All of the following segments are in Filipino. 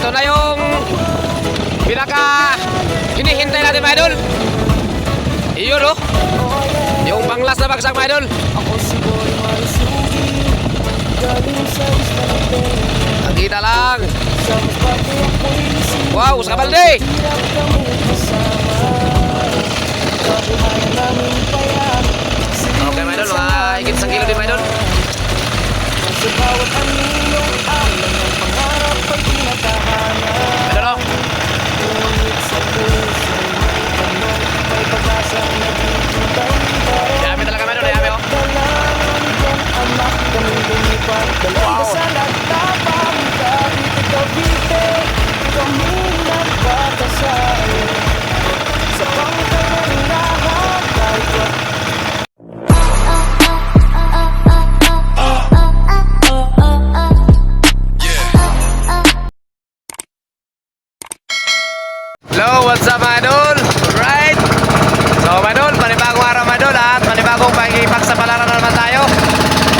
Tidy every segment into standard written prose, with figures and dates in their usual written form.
ito na yung pinaka hinihintay natin mga idol. Iyon oh, yung panglas na bagsak mga idol. Nakita lang. Wow, sa kabalde. Okay mga idol, mga higit sa kilo din mga idol. Idol oh. Yami talaga mga idol, yami oh. Wow. Hello, what's up mga idol? Alright. So mga idol, panibagong araw mga idol at panibagong pakipagsapalaran na naman tayo.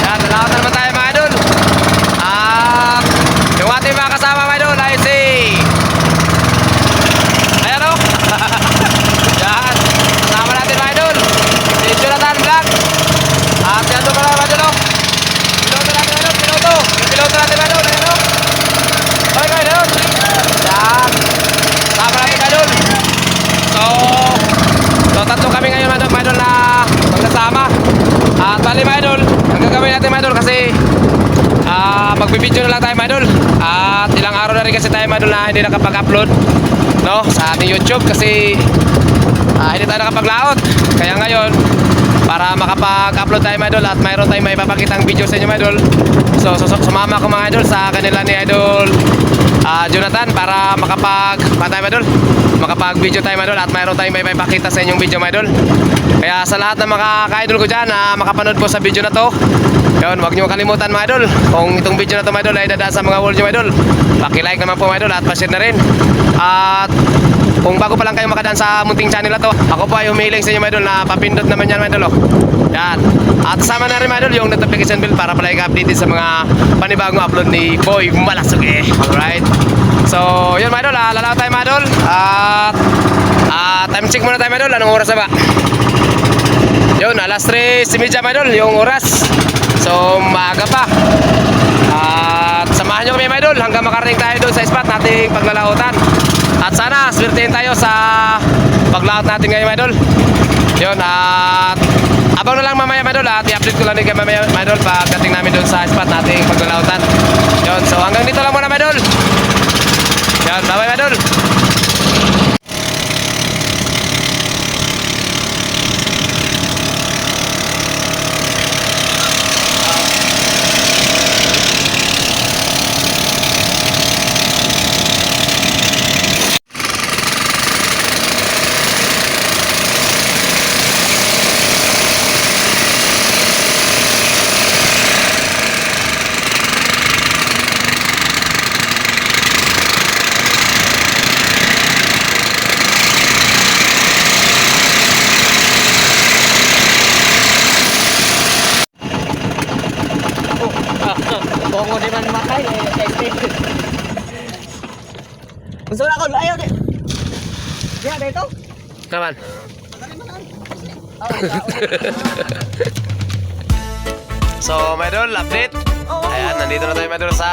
Yan, nalawat na naman tayo mga idol. At yung ating mga kasama mga idol ay si ayan o. Yan, kasama natin mga idol, si Jonathan Vlog. At yan doon pala mga idol o. Piloto natin mga idol, piloto. Yung piloto natin mga idol, ayan o. Okay mga idol. Yan, kasama natin mga idol. So tatlo kami ngayon mga idol na magkasama. At bali mga idol, ang gagawin natin mga idol kasi magbibideo na lang tayo mga idol. At ilang araw na rin kasi tayo mga idol na hindi nakapag-upload, no, sa ating YouTube kasi hindi tayo nakapaglaot. Kaya ngayon, para makapag-upload tayo mga idol at mayroon tayong may papakitang video sa inyo mga idol. So sumama ko mga idol sa kanila ni idol Jonathan para makapag-video tayo mga idol at mayroon tayong may papakita sa inyong video mga idol. Kaya sa lahat ng mga ka-idol ko dyan na makapanood po sa video na to, yun, huwag nyo kalimutan mga idol, kung itong video na to mga idol ay dadaan sa mga wall nyo mga idol, paki-like naman po mga idol at pa-share na rin. At kung bago pa lang kayo makadaan sa munting channel na to, ako po ay humihiling sa inyo mga idol na papindot naman yan mga idol oh. Yan. At kasama na rin mga idol yung notification bell para pala i-update sa mga panibagong upload ni Boy Malasugi. Alright. So yun mga idol, lalaw tayo mga idol. At time check muna tayo mga idol, anong oras na ba? Yun, alas 3:30 mga idol yung oras. So maaga pa. At samahan nyo kami mga idol hanggang makarating tayo doon sa spot nating paglalautan. At sana swertein tayo sa paglaot natin ngayon mga idol. Yun, at abang na lang mamaya mga idol at i-update ko lang din kayo mamaya mga idol pagdating namin doon sa spot nating paglalautan. Yun, so hanggang dito lang muna mga idol. Yun, bye bye mga idol. Bongo di man makay gusto na ako ayaw di diya dito Naman. So mga idol, update. Ayan, nandito na tayo mga idol sa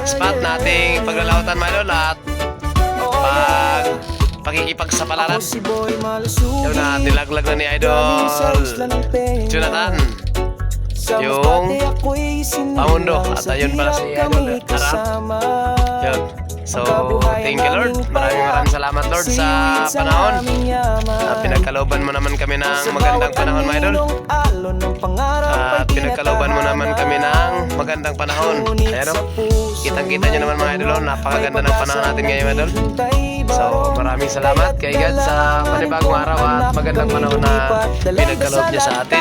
spot nating paglalautan mga idol at pakikipagsapalaran. Yun na, nilaglag na ni idol Jonathan yung Pamundo at ayun pala si idol Aram. Yun. So, thank you Lord. Maraming salamat Lord sa panahon. Pinagkalooban mo naman kami ng magandang panahon mga idol. Pinagkalooban mo naman kami ng magandang panahon. Ayan o, kitang-kita nyo naman mga idol. Napakaganda ng panahon natin ngayon mga idol. So, maraming salamat kay God sa panibagong araw at magandang panahon na pinagkaloob niya sa atin.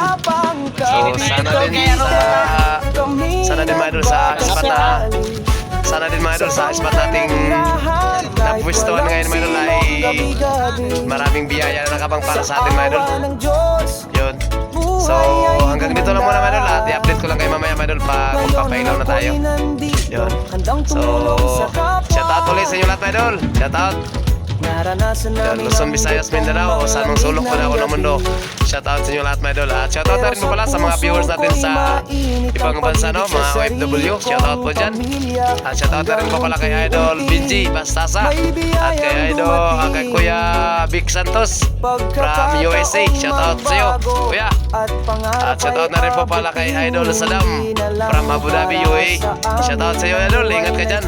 So, sana din mga idol sa spot na sana din mga idol sa spot nating napwestuhan ngayon mga idol ay maraming biyaya na nakabang para sa atin mga idol. Yun. So hanggang dito lang muna mga idol at i-update ko lang kayo mamaya mga idol pag magpapailaw na tayo. Yun. So out ulit sa inyo lahat, mga idol. Shout out. Naranasan Yan, namin Luzon, Visayas, Mindanao, o saan mang sulok pa na ako ng mundo. Shout out sa inyo lahat, mga idol. At shout out na rin po pala sa mga viewers natin sa ibang bansa, no? Mga OFW. Shout out po dyan. At shout out na rin po pala kay Idol Benji Bastasa. At kay Idol, kay Kuya Vic Santos from USA. Shout out sa iyo, Kuya. At shout out na rin po pala kay Idol Saddam from Abu Dhabi, UAE. Shout out sa iyo, Idol. Ingat ka dyan.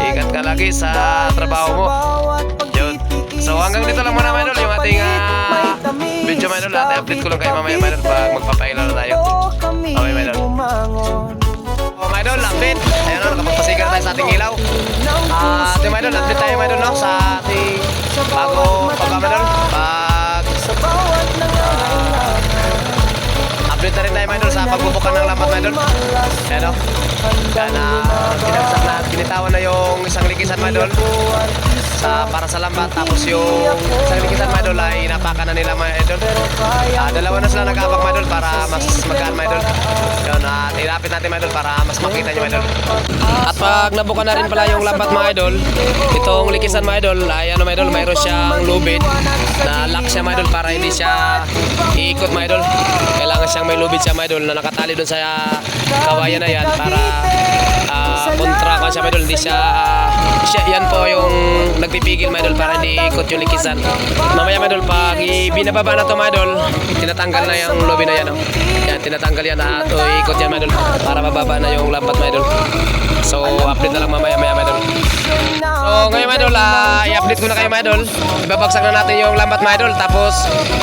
Ingat ka lagi sa trabaho mo. Yun. So hanggang dito lang muna, mga idol, yung ating video, mga idol. At i-update ko lang kayo mamaya, mga idol, pag magpapailaw na tayo. Okay, mga idol. So, mga idol, update. Ayan, no, nakapagpasigar tayo sa ating ilaw. At yung mga idol, update tayo, mga idol, no, sa ating bago mga idol. Update na rin tayo, mga idol, sa pagbubukan ng lambat, mga idol. Ayan, no. Yan, binagsak na, binitawan na yung isang likisan, mga idol, para sa lambat. Tapos yung isang likisan, mga idol, ay inapakan na nila, mga idol. Dalawa na sila nag-apak, mga idol, para mas magaan, mga idol. Yun, at ilapit natin, mga idol, para mas makita nyo, mga idol. At pag nabukan na rin pala yung lambat, mga idol, itong likisan, mga idol, ay ano, mga idol, mayroon siyang lubid na lock siya, mga idol, para hindi siya iikot, mga idol. Kailangan siyang may lubid siya, mga idol, na nakatali doon sa kawayan na yan para kontra ka siya, mga idol. Hindi siya, yan po yung nagpipigil, mga idol, para hindi ikot yung likisan. Mamaya, mga idol, pag binababa na to, mga idol, tinatanggal na yung lobby na yan, oh. Yan, tinatanggal yan at ikot yan, mga idol, para mababa na yung lambat, mga idol. So update na lang mamaya, mga idol. So ngayon, mga idol, i-update ko na kayo, mga idol. Ibabagsak na natin yung lambat, mga idol. Tapos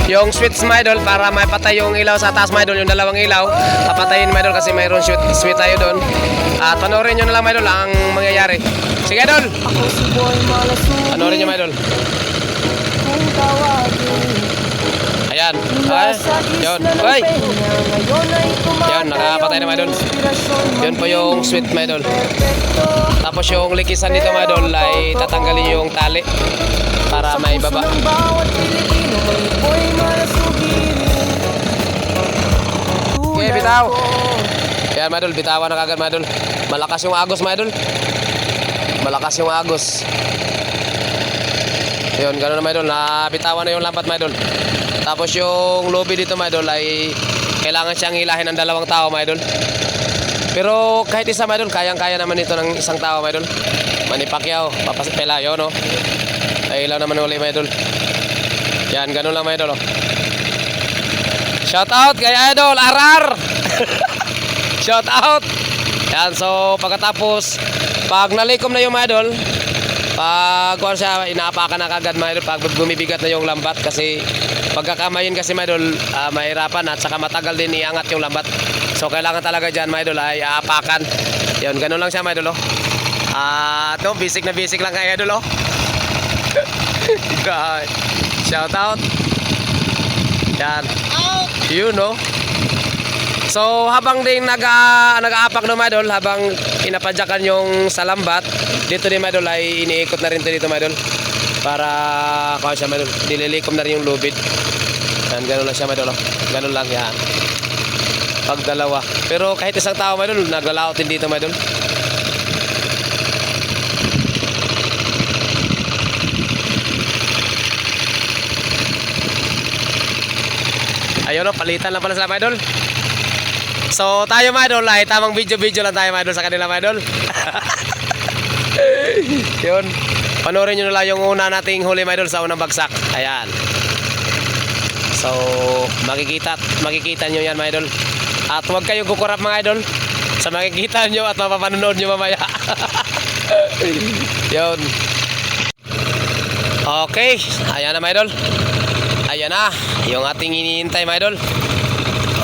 yung switch, mga idol, para maipatay yung ilaw sa taas, mga idol, yung dalawang ilaw, papatayin, mga idol, kasi mayroon switch tayo doon. At panoorin nyo na lang, mga idol, ang mangyayari. Sige, idol, panoorin nyo, mga idol. Ayan. Ay, yun. Ay! Yan, nakapatay na, mga idol. Yun po yung switch, mga idol. Tapos yung likisan dito, mga idol, ay tatanggalin yung tali para may baba. Okay, bitaw. Yan, mga idol, bitawan na kagad, mga idol. Malakas yung agos, mga idol. Malakas yung agos. Yun, gano'n na, mga idol. Nabitawan na yung lampat, mga idol. Tapos yung lobby dito, mga idol, ay kailangan siyang hilahin ng dalawang tao, mga idol. Pero kahit isa, mga idol, kayang-kaya naman ito ng isang tao, mga idol. Manny Pacquiao, Pelayo, no? Ay ilaw naman uli, mga idol. Yan, gano'n lang, mga idol, oh. Shout out kay Idol Arar. Shout out. Yan, so pagkatapos, pag nalikom na yung, mga idol, pag kuwan siya, inaapakan na kagad, mga idol, pag bumibigat na yung lambat. Kasi pagkakamayin kasi, mga idol, mahirapan at saka matagal din iangat yung lambat. So kailangan talaga dyan, mga idol, ay aapakan. Yun, ganun lang siya, mga idol, oh. No, basic na basic lang kay idol, oh. Shout out. Yan. Yun, no. So habang din nag-aapak, no, mga idol, habang pinapadyakan yung sa lambat, dito din, mga idol, ay iniikot na rin dito, mga idol, para kung siya, mga idol, nililikom na rin yung lubid. Yan, gano'n lang siya, mga idol, oh. Gano'n lang yan. Pag dalawa. Pero kahit isang tao, mga idol, naglalaot din dito, mga idol. Ayun, no, palitan lang pala sila, mga idol. So tayo, mga idol, ay tamang video-video lang tayo, mga idol, sa kanila, mga idol. Yun, panoorin nyo na lang yung una nating huli, mga idol, sa unang bagsak. Ayan. So makikita nyo yan, mga idol. At huwag kayong kukurap, mga idol, sa makikita nyo at mapapanood nyo mamaya. Yun. Okay, ayan na, mga idol. Ayan na, yung ating iniintay, mga idol.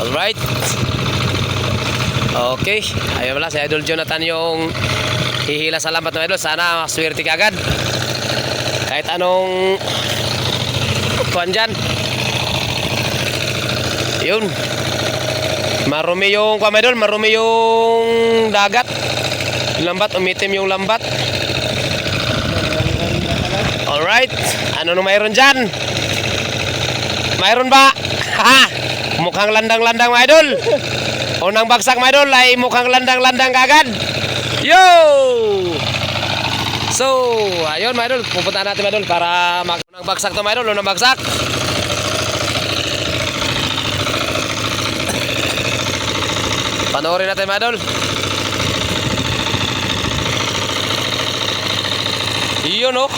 Alright. Okay, ayun pala, si Idol Jonathan yung hihila sa lambat, mga idol. Sana maswerte ka agad. Kahit anong kuhan dyan. Yun. Marumi yung kuhan, mga idol. Marumi yung dagat. Yung lambat, umitim yung lambat. Alright. Ano nung mayroon dyan? Mayroon ba? Ha! Mukhang landang-landang, mga idol. Unang bagsak, mga idol, ay mukhang landang-landang kagad. Yo! So, ayun mga idol, pupunta natin mga idol para unang bagsak to mga idol, unang bagsak. Panoorin natin mga idol. Iyon oh.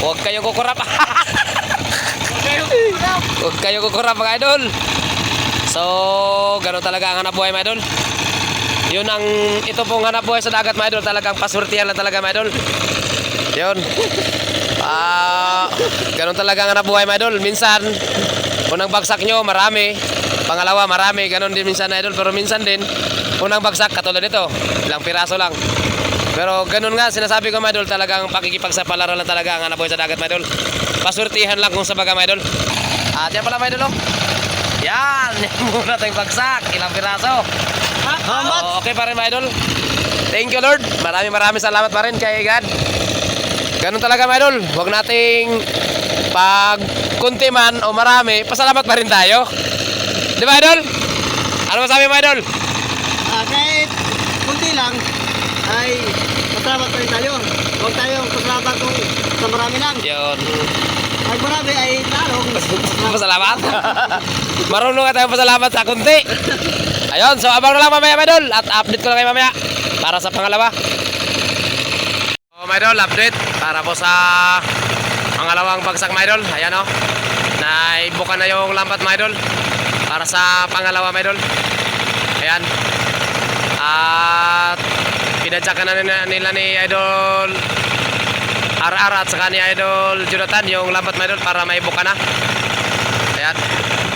Huwag kayong kukurap. Huwag kayong kukurap mga idol. So, gano'n talaga ang hanap buhay mga idol. Yun ang, ito pong hanap buhay sa dagat mga idol. Talagang paswertihan lang talaga mga idol. Yun. Gano'n talaga ang hanap buhay mga idol. Minsan, unang bagsak nyo, marami. Pangalawa, marami. Gano'n din minsan mga idol. Pero minsan din, unang bagsak, katulad nito. Ilang piraso lang. Pero ganun nga, sinasabi ko mga idol, talagang pakikipagsapalaran lang talaga ang hanap buhay sa dagat mga idol. Paswertihan lang kung sa baga mga idol. At yan pala mga idol, oh. Yan, yan muna tayong bagsak. Ilang piraso. Oh, okay pa rin mga idol. Thank you Lord. Maraming salamat pa rin kay God. Ganun talaga mga idol. Huwag nating pag kunti man o marami, pasalamat pa rin tayo. Di ba idol? Ano masabi mga idol? Kahit kunti lang, ay pasalamat pa rin tayo. Huwag tayong pasalamat kung sa marami lang. Yun. Ay marami ay lalong Pasalamat. Marunong ka tayong pasalamat sa kunti. Ayun, so abang na lang mamaya mga idol. At update ko lang kayo mamaya para sa pangalawa. So mga idol, update para po sa pangalawang bagsak mga idol. Ayan o. Naibuka na yung lambat mga idol para sa pangalawa mga idol. Ayan. At pinadyakan na nila ni idol RR at saka ni idol Jonathan yung lambat mga idol para maibuka na. Ayan.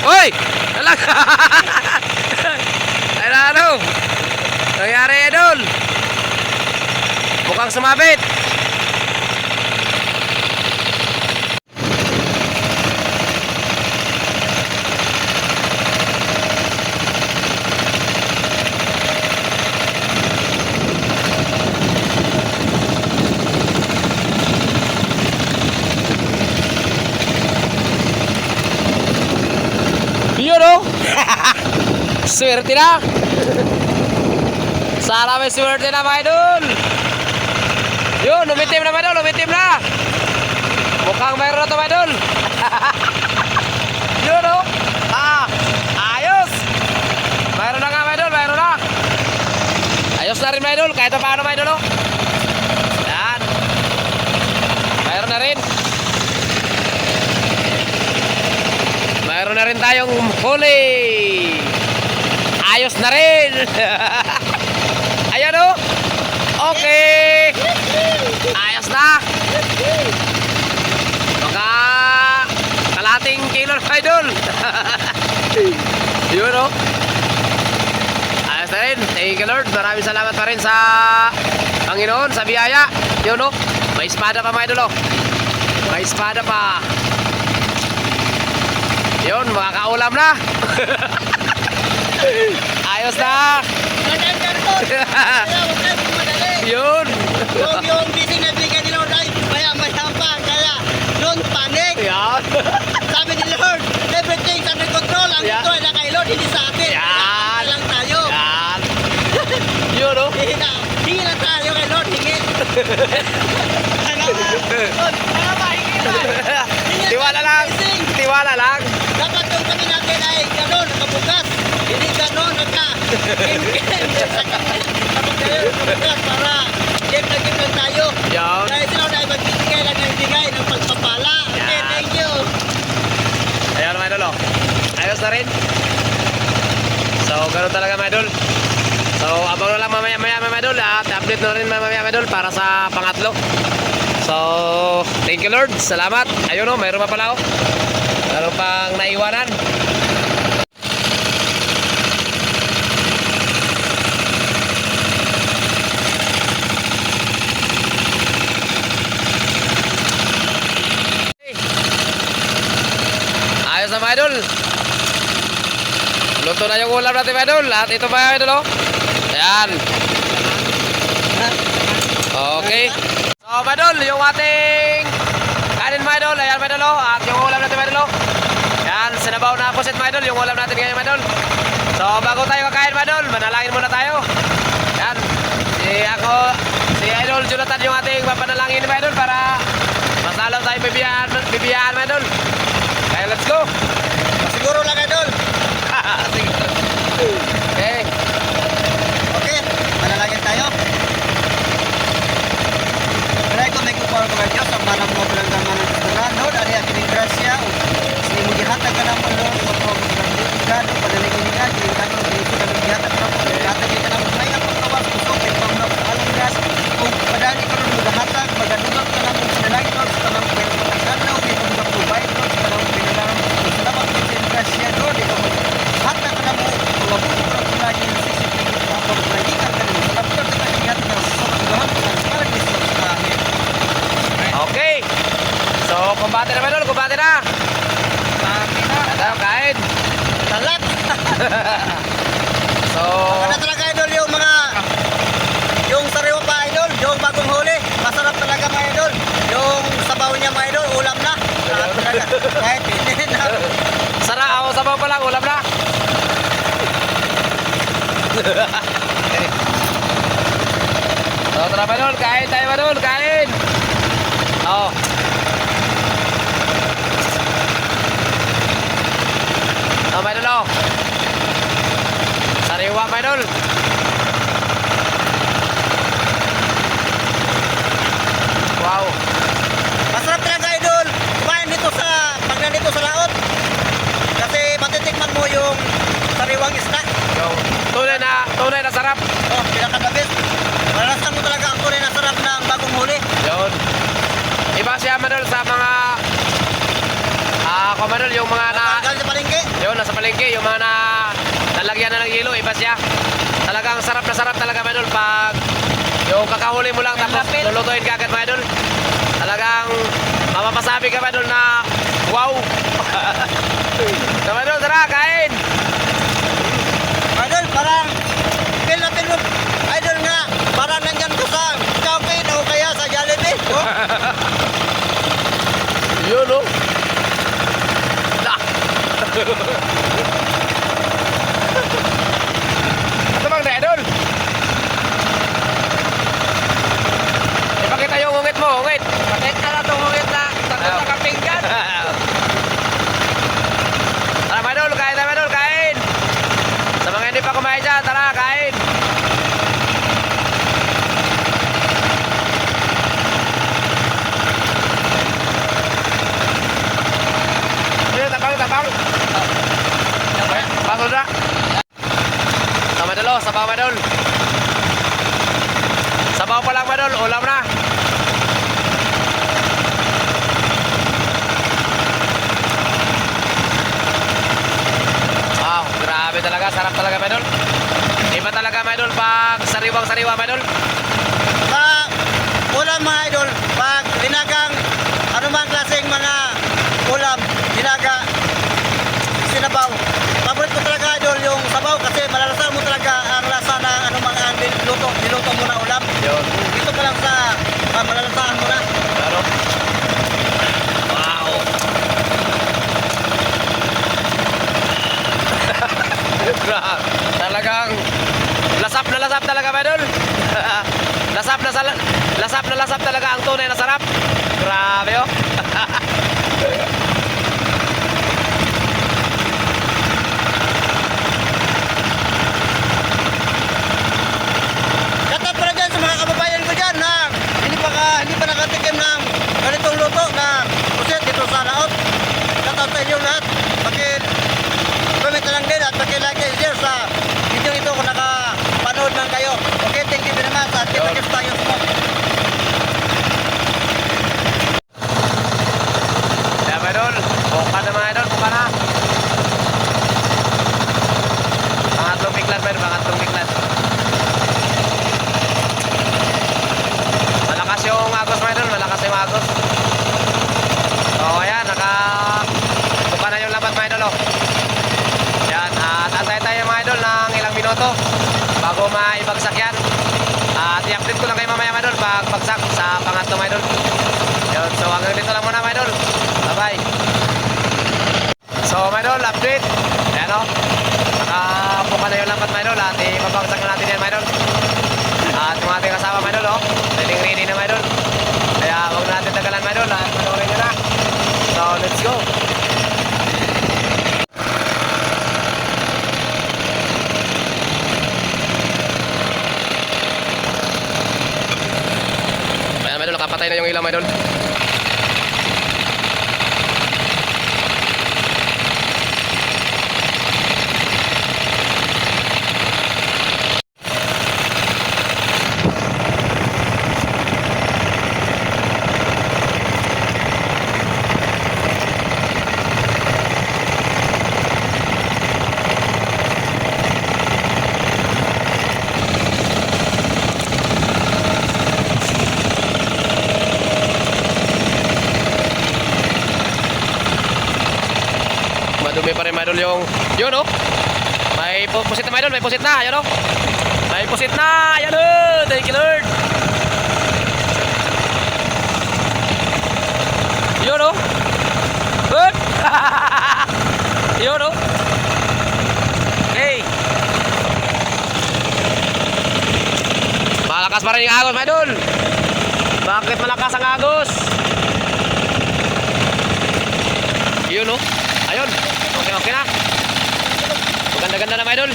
Uy! Nalang! Ayan na ano? Nangyari idol? Mukhang sumabit. Yun o. Swerte na. Sana may swerte na mga idol. Yun, umitim na mga idol, umitim na. Mukhang mayroon na ito mga idol. Yun o. Ayos. Mayroon na nga mga idol, mayroon na. Ayos na rin mga idol, kahit pa paano mga idol o. Yan. Mayroon na rin. Mayroon na rin tayong huli. Ayos na rin. Ayan o. Okay. Ayos na. Baka kalating kilo na idol. Yun o. Ayos na rin. Thank you Lord. Maraming salamat pa rin sa Panginoon, sa biyaya. Yun o. May espada pa mga idol o. May espada pa. Yun, makakaulam na. Ayos na. Yun. Yung busy na bigyan ni Lord ay maya-maya pa. Kaya don't panic. Yan. Sabi ni Lord, everything's under control. Ang Yeah. ito ay na kay Lord, hindi sa atin. Yan. Lang tayo. Yan. Yun o. Hingi lang tayo kay Lord, hingi. Ano ba? Lord, ano ba? Hingi lang. Tiwala lang. Tiwala lang. Dapat yung kami natin ay gano'n, nakabukas. Hindi gano'n, dapat kayo nakabukas para game na game lang tayo. Yan. Kaya sila na ay magbibigay lang ng bigay ng pagpapala. Okay, Yan. thank you. Ayan mga idol o. Ayos na rin. So, ganun talaga mga idol. So, abang na lang mamaya mga idol. At update na rin mamaya mga idol para sa pangatlo. So, thank you Lord. Salamat. Ayun o, mayroon pa pala o. Mayroon pang naiwanan. Ayos na mga idol. Luto na yung ulam natin mga idol. At ito mga idol o. Ayan. Okay. So mga idol, yung ating kanin mga idol. Ayan mga idol o. At yung ulam natin mga idol o. Ayan, sinabaw na pusit mga idol. Yung ulam natin ngayon mga idol. So bago tayo kakain mga idol, manalangin muna tayo. Ayan. Si Idol Jonathan yung ating papanalangin mga idol para masalaw tayo bibiyaan mga idol. Kaya let's go. Siguro lang idol. Sige. Okay. Okay, manalangin tayo. Kaya ko may kupar mga Diyos, ang manang mo bilang naman ng Kristogan, Lord, ari aking grasya, sini mo gihatag ka naman, Lord, sa mga Kristogan, panalangin nga, kiling ka naman, kiling ka naman, gihatag ka naman, gihatag ka naman, may ang pagkawas, gusto, may panglaw sa alanggas, kung padali ka naman magahatag, magadugang ka naman, panalangin, Lord, sa tanang pinagpatagdanaw, may pagkakas provide, Lord, sa tanang pinagdanaw, salamat ka sa grasya, Lord, ikaw maghatag ka naman, mabuti ko na pinagin, sisipin, kapag pinagitan ka naman, salamat ka sa gihatag ka sa mga gahan, sa parang Kristo, amen. Okay. So, kumbate na mga idol, kumbate na. Tayo kain. Talat! So, Ano talaga idol yung sariwa pa idol, yung bagong huli, masarap talaga mga idol. Yung sabaw niya mga idol, ulam na. Sarap talaga. Kahit hindi na. sara ako sabaw pa lang, ulam na. So, tara mga idol, kain tayo mga idol, kain. Oh. Oh, mga idol, oh. Sariwa mga idol. Wow. Masarap talaga idol. Kumain dito pag nandito sa laot. Kasi matitikman mo yung sariwang isda. Yung tunay na sarap. Oh, pinaka-the-best. Malalasan mo talaga ang tunay na sarap ng bagong huli. Yun. Iba siya madol sa mga kumadol yung mga Galing sa palengke. yun nasa palengke yung mga nalagyan na ng yelo, iba siya. Talagang sarap na sarap talaga madol pag yung kakahuli mo lang tapos lulutuin ka agad madol. Talagang mapapasabi ka madol na wow. So madol, tara kain. Idol, parang feel natin mo, idol nga, parang nandyan ko sa Chowking o kaya sa Jollibee. Oh. Yun oh. Da. Ito bang na idol? Ipakita yung ungit mo, ungit. Pakita na itong ungit na takot na kapinggan. Tara mga idol, kain tayo mga idol, kain. Sa mga hindi pa kumain dyan, tara, kain. Ayun, tapang, tapang. Pasok na. Sa mga idol, oh, sabaw mga idol. Sabaw pa lang mga idol, ulam na. Wow, grabe talaga, sarap talaga mga idol. Iba talaga mga idol pag sariwang-sariwa mga idol. Sa ulam mga idol, pag dinagang anumang klaseng mga ulam, dinaga, sinabaw. Paborito ko talaga idol yung sabaw kasi malalasan mo talaga ang lasa ng anumang niluto mo na ulam. Yun. Dito pa lang sa malalasahan mo na. Claro. Wow. Talagang lasap talaga mga idol. lasap talaga ang tunay na sarap. Grabe oh. Shout out pala dyan sa mga kababayan ko dyan na hindi pa nakatikim ng ganitong luto na pusit dito sa laot. Shout out sa inyo lahat. Comment na lang din at like and share sa video ito kung nakapanood man kayo. Okay, thank you very much at kita-kits tayo sa mga. Kaya mga idol, buka na mga idol, buka na. Pangatlong biglan mga idol, pangatlong biglan. Malakas yung agos mga idol, malakas yung agos. So ayan, buka na yung labat mga idol oh. Yan, at antay tayo mga idol ng ilang minuto bago maibagsak yan. At i-update ko lang kayo mamaya mga idol pag bagsak sa pangatlo mga idol. Yun, so hanggang dito lang muna mga idol. Bye bye. So mga idol, update. Ayan o. Nakabuka na yung lampat mga idol at ibabagsak na natin yan mga idol. At yung ating kasama mga idol o. patay na yung ilaw mga idol. Madumi pa rin mga idol yung yun oh. May pusit na mga idol, may pusit na, yun oh. May pusit na, yan oh. Thank you Lord. Yun oh. Good. Yun oh. Okay. Malakas pa rin yung agos mga idol. Bakit malakas ang agos? Yun oh. Ayun. Okay na. Maganda-ganda na mga idol.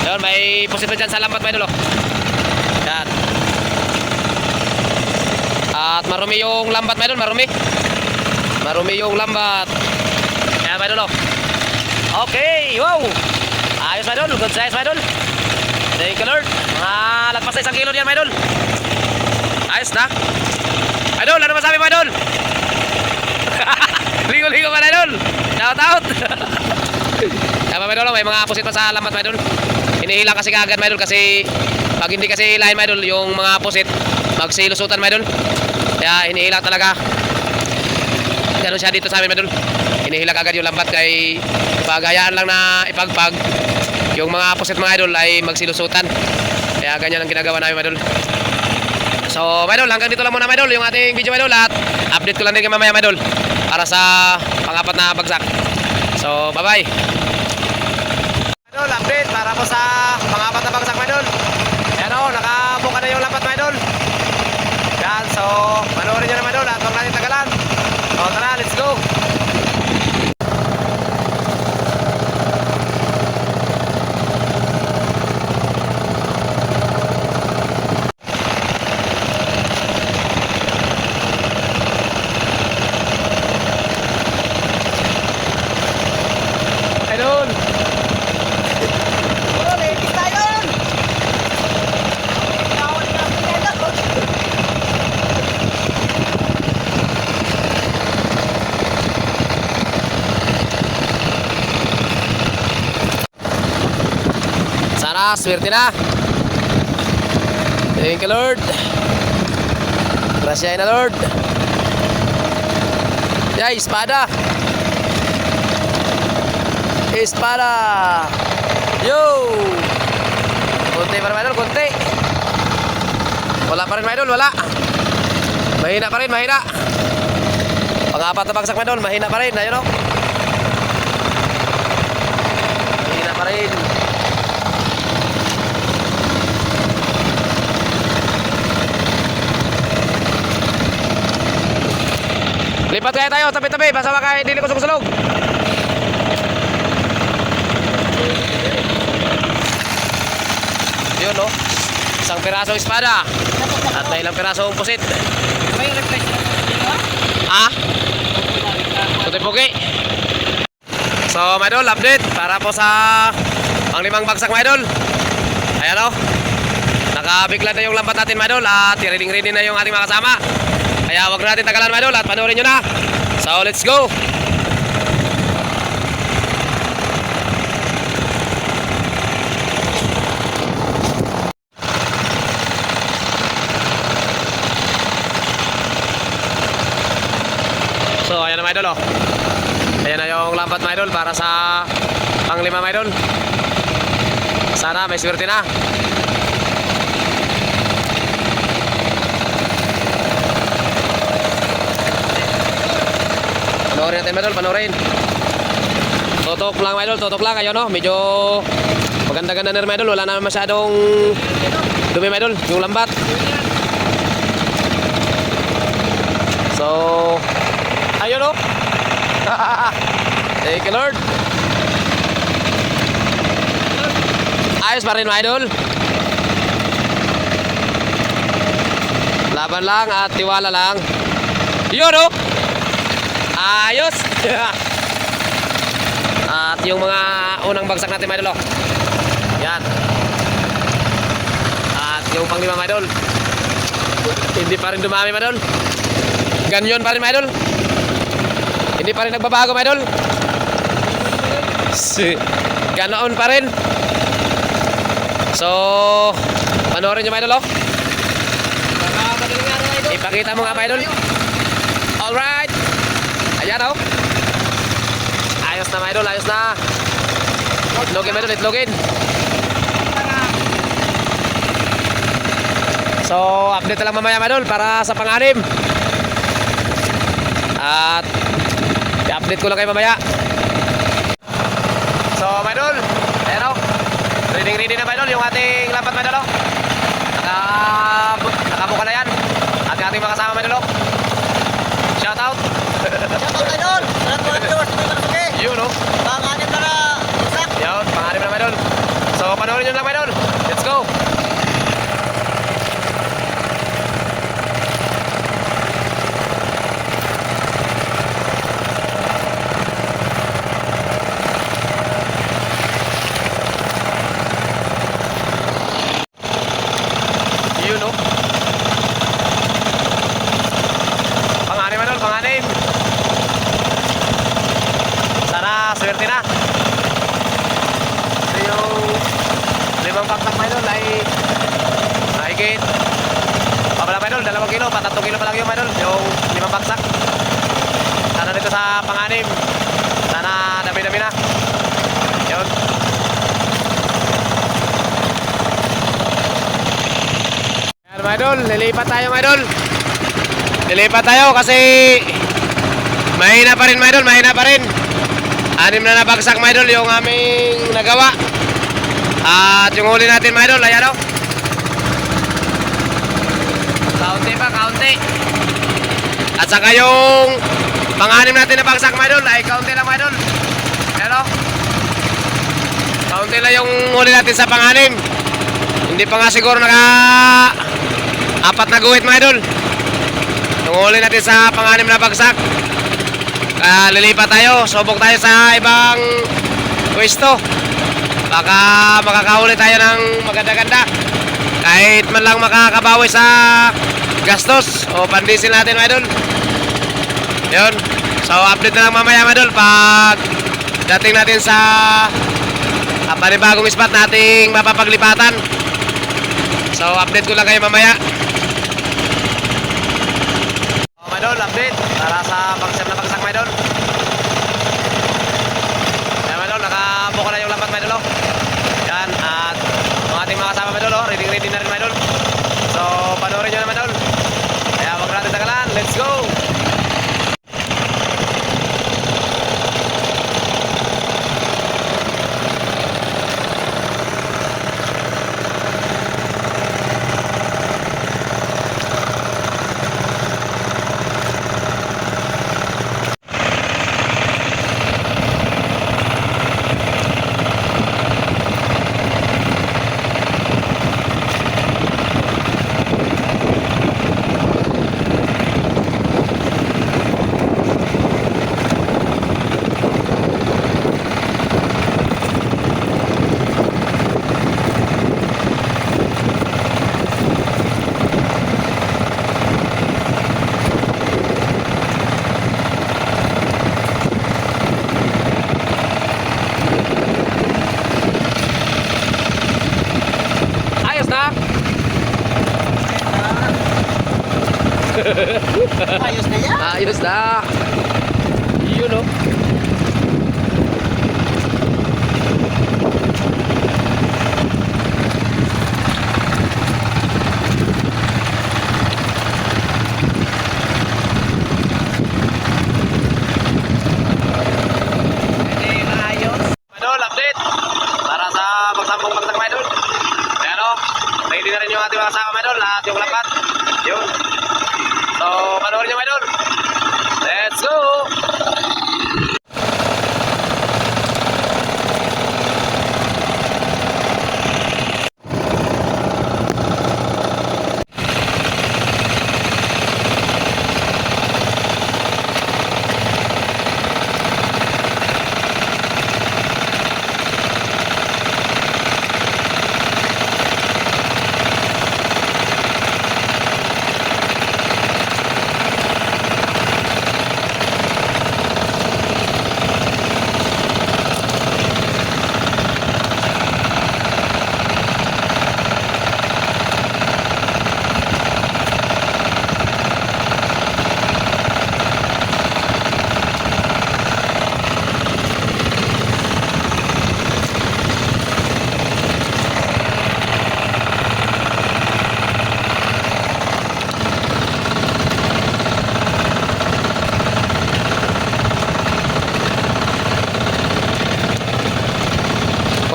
Ayun, may pusit na dyan sa lambat mga idol oh. Yan. At marumi yung lambat mga idol, marumi. Marumi yung lambat. Yan mga idol oh. Okay, wow. Ayos mga idol, good size mga idol. Thank you Lord. Mga lagpas na 1 kilo yan mga idol. Ayos na. Idol, ano masabi mga idol? Ligo-ligo mga idol. Shout out. Kaya mga idol, may mga pusit pa sa lambat mga idol. Hinihila kasi kaagad mga idol kasi pag hindi kasi hilahin mga idol yung mga pusit magsilusutan mga idol. Kaya hinihila talaga. Ganun siya dito sa amin mga idol. Hinihila kaagad yung lambat kay pagayaan lang na ipagpag yung mga pusit mga idol ay magsilusutan. Kaya ganyan ang ginagawa namin mga idol. So mga idol, hanggang dito lang muna mga idol yung ating video mga idol at update ko lang din mamaya mga idol para sa pang-apat na bagsak. So bye bye. Idol, update para po sa pang-apat na bagsak mga idol. Ayan o, nakabuka na yung lambat mga idol. Yan, so panoorin nyo na mga idol at huwag natin tagalan. So tara, let's go. Idol. Oh, ladies tayo! Tawag na ako. Sana swerte na. Thank you Lord. Grasya na Lord. Yay, espada. Espada. Yo. Konti pa rin mga idol, konti. Wala pa rin mga idol, wala. Mahina pa rin, mahina. Pang-apat na bagsak mga idol, mahina pa rin. Ayun o. Mahina pa rin. Lipat kaya tayo, tabi-tabi, basta makain, hindi ko sulog. Yun no, isang pirasong espada at may ilang pirasong pusit. May request na po. Ah? Puti-pugi. So mga idol, update para po sa pang-5 bagsak mga idol. Ayan o, nakabigla na yung lambat natin mga idol at ready na yung ating mga kasama. Kaya wag na natin tagalan mga idol at panoorin nyo na. So let's go. So ayan na mga idol oh. Ayan na yung lambat mga idol para sa pang-5 mga idol. Sana may swerte na. Panoorin natin mga idol, panoorin. Tutok lang mga idol, tutok lang. Ayun no, medyo maganda-ganda na rin mga idol. Wala na masyadong dumi mga idol, yung lambat. So ayun o. Thank you Lord. Ayos pa rin mga idol. Laban lang at tiwala lang. Yun oh. Ayos. At yung mga unang bagsak natin mga idol oh. Yan. At yung panglima mga idol. Hindi pa rin dumami mga idol. Ganyan pa rin mga idol. Hindi pa rin nagbabago mga idol. Ganoon pa rin. So, panoorin nyo mga idol oh. Ipakita mo nga mga idol. Alright. Ayan oh. Ayos na mga idol, ayos na. Itlogin mga idol, itlogin. So, update na lang mamaya mga idol para sa pang-anim. At i-update ko lang kayo mamaya. So, mga idol, ayan o. Ready na mga idol yung ating lambat mga idol o. Nakabuka na yan. At yung ating mga kasama mga idol o. Shout out. Shoutout idol! Salamat mga viewers, mga kalasuki! Yun o. Pang-anim na na bagsak! Yun, pang-anim na mga idol. So, panoorin nyo lang mga idol. Let's go. Yun o. Pang-anim idol, pang-anim. Sana swerte na. So yung limang baksak mga idol ay mahigit. Pabala mga idol, 2 kilo, 3 kilo pa lang yung mga idol. Yung limang baksak. Sana dito sa pang-anim. Sana dami-dami na. Yun. Yan mga idol, lilipat tayo mga idol. Lilipat tayo kasi mahina pa rin mga idol, mahina pa rin. 6 na nabagsak mga idol yung aming nagawa. At yung huli natin mga idol, ayan o. Kaunti pa, kaunti. At saka yung pang-6 natin na bagsak mga idol ay kaunti lang mga idol. Ayan o. Kaunti lang yung huli natin sa pang-6. Hindi pa nga siguro naka-4 na guhit mga idol. Yung huli natin sa pang-6 na bagsak. Lilipat tayo, subok tayo sa ibang pwesto. Baka makakahuli tayo ng maganda-ganda. Kahit man lang makakabawi sa gastos o pandisil natin mga idol. Yun. So update na lang mamaya mga idol pag dating natin sa panibagong spot nating mapapaglipatan. So update ko lang kayo mamaya. Mga idol, update para sa bagsak na bagsak mga idol. Ayan mga idol, nakabuka na yung lambat mga idol oh. Yan, at mga ating mga kasama mga idol oh, ready na rin mga idol. So panoorin nyo na mga idol. Kaya wag natin tagalan, let's go. Ayos na yan! Ayos na. Yun o. Idol, update para sa pagsampung bagsak mga idol. Ayan o, ready na rin yung ating mga kasama mga idol at yung lambat. Yun. So, panoorin nyo mga idol. Let's go!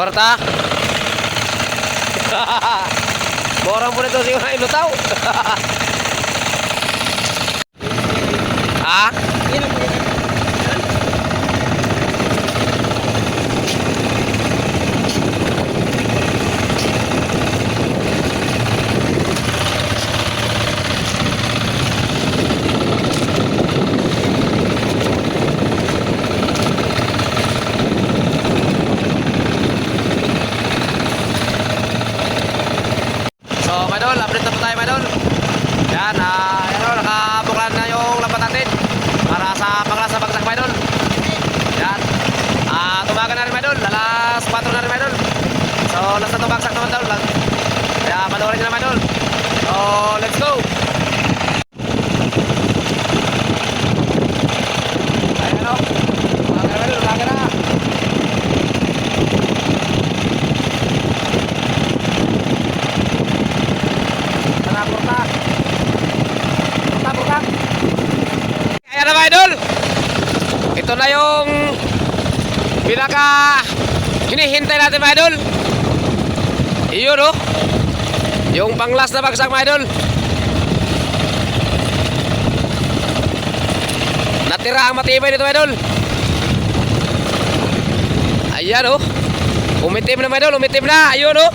Kwarta. Borang po nito siguro na ilutaw. Ha? Yan ang pwede. So, Madol, update na po tayo, Madol. Yan, nakabuklan na yung lambat natin para sa panglasa bagsak, Madol. Yan. Tumaga na rin, Madol. Alas 4 na rin, Madol. So, last na itong bagsak naman, Madol. Kaya, panoorin nyo na, Madol. So, let's go. Ayan, o. Tumaga na, Madol. Tumaga na. Porta. Ayan na, mga idol. Ito na yung pinaka hinihintay natin, mga idol. Iyon, oh. Yung panglas na bagsak, mga idol. Natira ang matibay dito, mga idol. Ayan, oh. Umitim na, mga idol. Umitim na. Ayun, oh.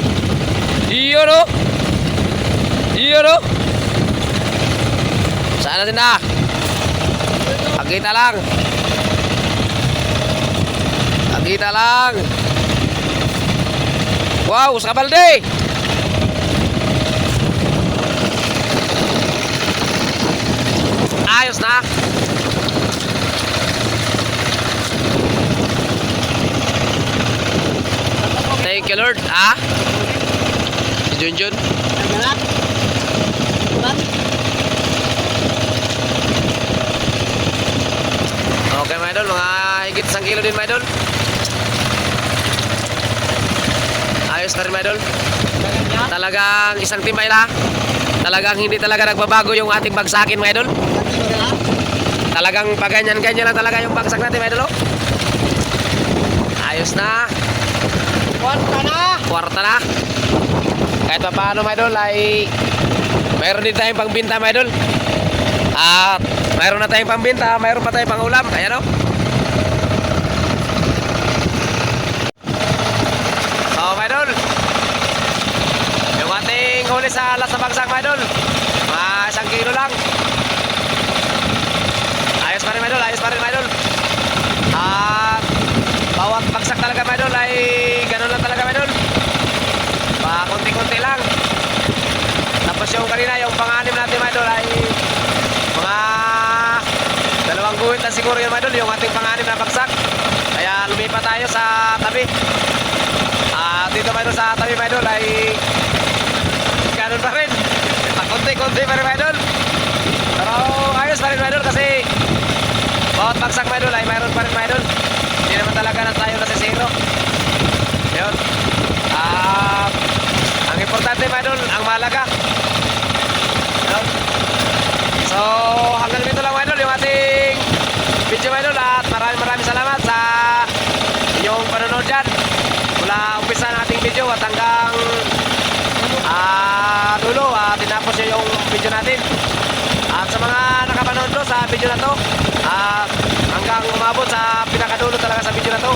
Iyon, oh. Iyon, oh. Saan natin na? Pagkita lang. Pagkita lang. Wow, sa kabalde. Ayos na. Thank you, Lord. Ah? Si Junjun. Nagalat. Nagalat. Okay, mga idol, mga higit 1 kilo din, mga idol. Ayos na rin, mga idol. Talagang isang timbay na. Talagang hindi talaga nagbabago yung ating bagsakin, mga idol. Talagang paganyan-ganyan lang talaga yung bagsak natin, mga idol. Oh. Ayos na. Kwarta na. Kwarta na. Kahit pa paano, mga idol, ay mayroon din tayong pangbinta, mga idol. At mayroon na tayong pambinta, mayroon pa tayong pangulam. Ayan, o. So, mga idol, yung ating huli sa alas na bagsak, mga idol, mga 1 kilo lang. Ayos pa rin, mga idol. Ayos pa rin, mga idol. At bawat bagsak talaga, mga idol, ay ganun lang talaga, mga idol. Konti-konti lang. Tapos yung kanina, yung pang-anim natin, mga idol, ay mga 2 guhit na siguro yun, mga idol, yung ating pang-anim na bagsak. Kaya lumipat tayo sa tabi. Dito, mga idol, sa tabi, mga idol, ay ganun pa rin. Konti-konti pa rin, mga idol. Pero ayos pa rin, mga idol, kasi bawat bagsak, mga idol, ay mayroon pa rin, mga idol. Hindi naman talaga na tayo nasa zero. Yun. Ang importante, mga idol, ang mahalaga. Yun. So, hanggang dito lang, mga idol, yung ating video, mga idol, at maraming salamat sa inyong panonood dyan. Mula umpisa ng ating video at hanggang dulo, tinapos nyo yung video natin. At sa mga nakapanood do sa video na to, hanggang umabot sa pinakadulo talaga sa video na to,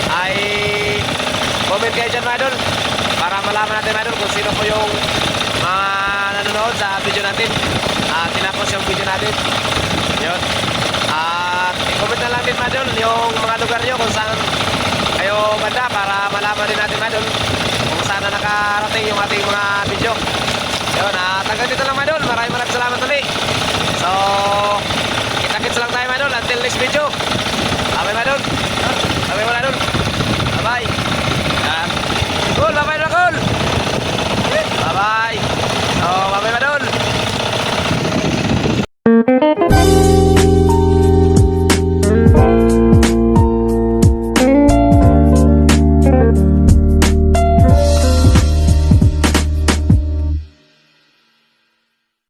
ay comment kayo dyan, mga idol, para malaman natin, mga idol, kung sino po yung mga nanonood sa video natin. Tinapos yung video natin. Yun. At i-comment na lang din, mga idol, yung mga lugar nyo kung saan kayo banda, para malaman din natin, mga idol, kung saan na nakarating yung ating mga video.